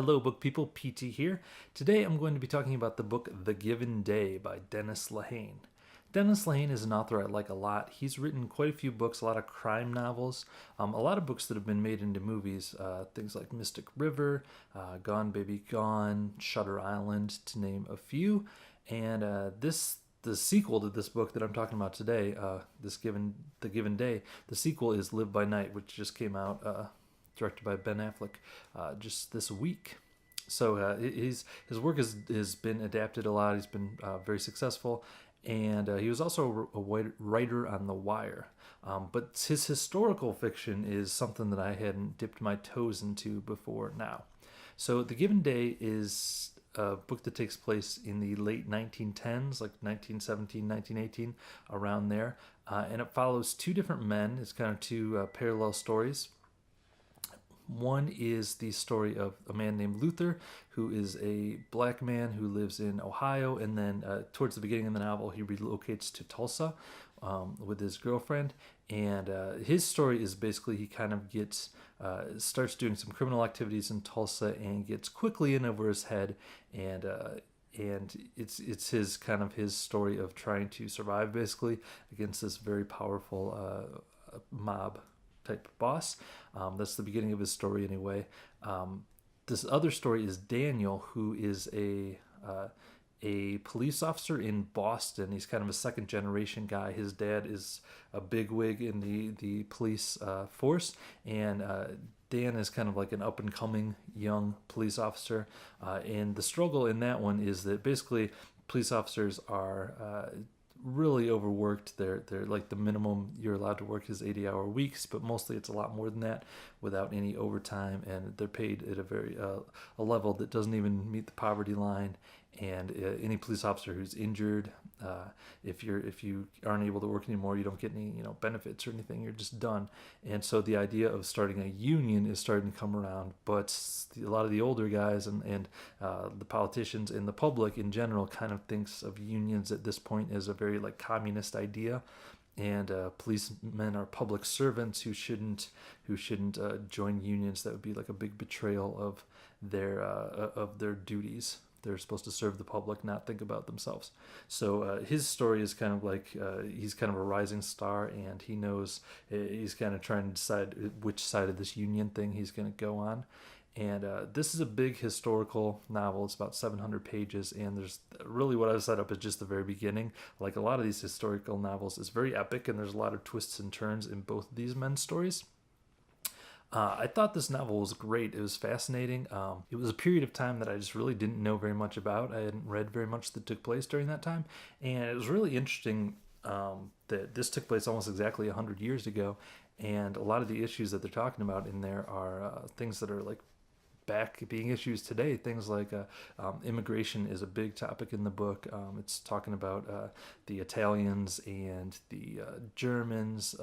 Hello, book people. PT here. Today I'm going to be talking about the book The Given Day by Dennis Lehane. Dennis Lehane is an author I like a lot. He's written quite a few books, a lot of crime novels, a lot of books that have been made into movies, things like Mystic River, Gone Baby Gone, Shutter Island, to name a few. And the sequel to this book that I'm talking about today, The Given Day, the sequel is Live by Night, which just came out, directed by Ben Affleck, just this week. So his work has been adapted a lot. He's been very successful, and he was also a writer on The Wire. But his historical fiction is something that I hadn't dipped my toes into before now. So The Given Day is a book that takes place in the late 1910s, like 1917, 1918, around there. And it follows two different men. It's kind of two parallel stories. One is the story of a man named Luther, who is a black man who lives in Ohio, and then towards the beginning of the novel, he relocates to Tulsa with his girlfriend. And his story is basically he kind of starts doing some criminal activities in Tulsa and gets quickly in over his head, and it's his story of trying to survive basically against this very powerful mob type boss. That's the beginning of his story anyway. This other story is Daniel, who is a police officer in Boston. He's kind of a second generation guy. His dad is a bigwig in the police force, and Dan is kind of like an up and coming young police officer. And the struggle in that one is that basically police officers are really overworked. They're like the minimum you're allowed to work is 80-hour weeks, but mostly it's a lot more than that without any overtime, and they're paid at a level that doesn't even meet the poverty line. And any police officer who's injured, if you aren't able to work anymore, you don't get any benefits or anything. You're just done. And so the idea of starting a union is starting to come around, but a lot of the older guys and the politicians and the public in general kind of thinks of unions at this point as a very like communist idea. And policemen are public servants who shouldn't join unions. That would be like a big betrayal of their duties. They're supposed to serve the public, not think about themselves. So his story is kind of like he's kind of a rising star, and he knows he's kind of trying to decide which side of this union thing he's going to go on. And this is a big historical novel. It's about 700 pages, and there's really what I've set up is just the very beginning. Like a lot of these historical novels, it's very epic, and there's a lot of twists and turns in both of these men's stories. I thought this novel was great. It was fascinating. It was a period of time that I just really didn't know very much about. I hadn't read very much that took place during that time. And it was really interesting that this took place almost exactly 100 years ago. And a lot of the issues that they're talking about in there are things that are like back being issues today. Things like immigration is a big topic in the book. It's talking about the Italians and the Germans,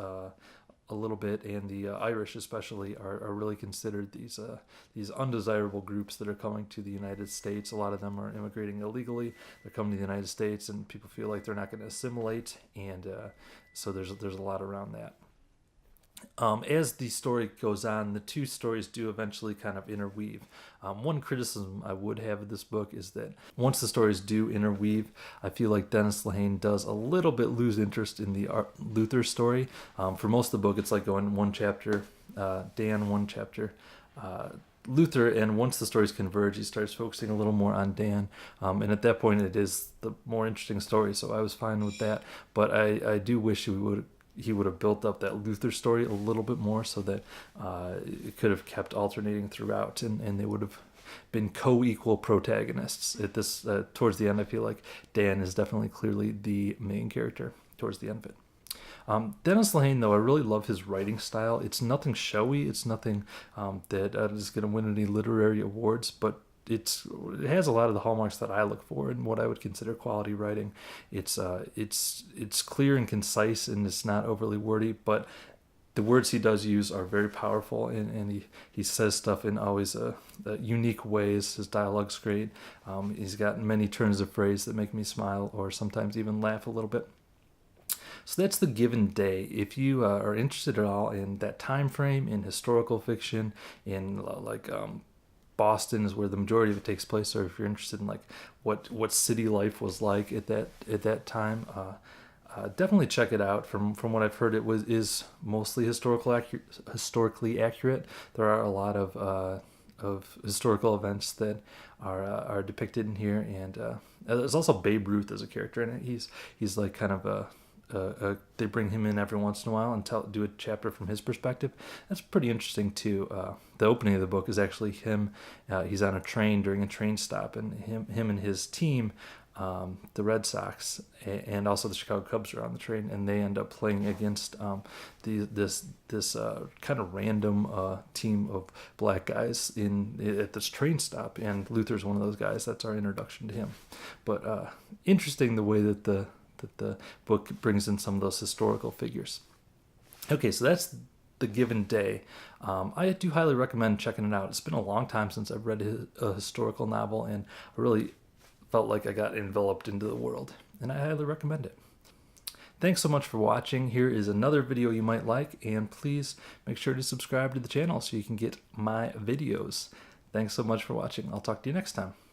a little bit, and the Irish especially are really considered these undesirable groups that are coming to the United States. A lot of them are immigrating illegally. They're coming to the United States, and people feel like they're not going to assimilate, and so there's a lot around that. As the story goes on, the two stories do eventually kind of interweave. One criticism I would have of this book is that once the stories do interweave, I feel like Dennis Lehane does a little bit lose interest in the Luther story. For most of the book, it's like going one chapter, Dan, one chapter, Luther, and once the stories converge, he starts focusing a little more on Dan, and at that point, it is the more interesting story, so I was fine with that, but I do wish he would have built up that Luther story a little bit more so that it could have kept alternating throughout, and they would have been co-equal protagonists. At this towards the end, I feel like Dan is definitely clearly the main character towards the end of it. Dennis Lehane, though, I really love his writing style. It's nothing showy. It's nothing that is going to win any literary awards, but it has a lot of the hallmarks that I look for in what I would consider quality writing. It's clear and concise, and it's not overly wordy, but the words he does use are very powerful, and he says stuff in always unique ways. His dialogue's great. He's got many turns of phrase that make me smile or sometimes even laugh a little bit. So that's The Given Day. If you are interested at all in that time frame, in historical fiction, in Boston is where the majority of it takes place. So if you're interested in like what city life was like at that time, definitely check it out. From what I've heard, is mostly historically accurate. There are a lot of historical events that are depicted in here, and there's also Babe Ruth as a character in it. He's like kind of they bring him in every once in a while and do a chapter from his perspective. That's pretty interesting too. The opening of the book is actually him. He's on a train during a train stop, and him and his team, the Red Sox and also the Chicago Cubs, are on the train, and they end up playing against this kind of random team of black guys at this train stop, and Luther's one of those guys. That's our introduction to him. But interesting the way that the book brings in some of those historical figures. Okay, so that's The Given Day. I do highly recommend checking it out. It's been a long time since I've read a historical novel, and I really felt like I got enveloped into the world, and I highly recommend it. Thanks so much for watching. Here is another video you might like, and please make sure to subscribe to the channel so you can get my videos. Thanks so much for watching. I'll talk to you next time.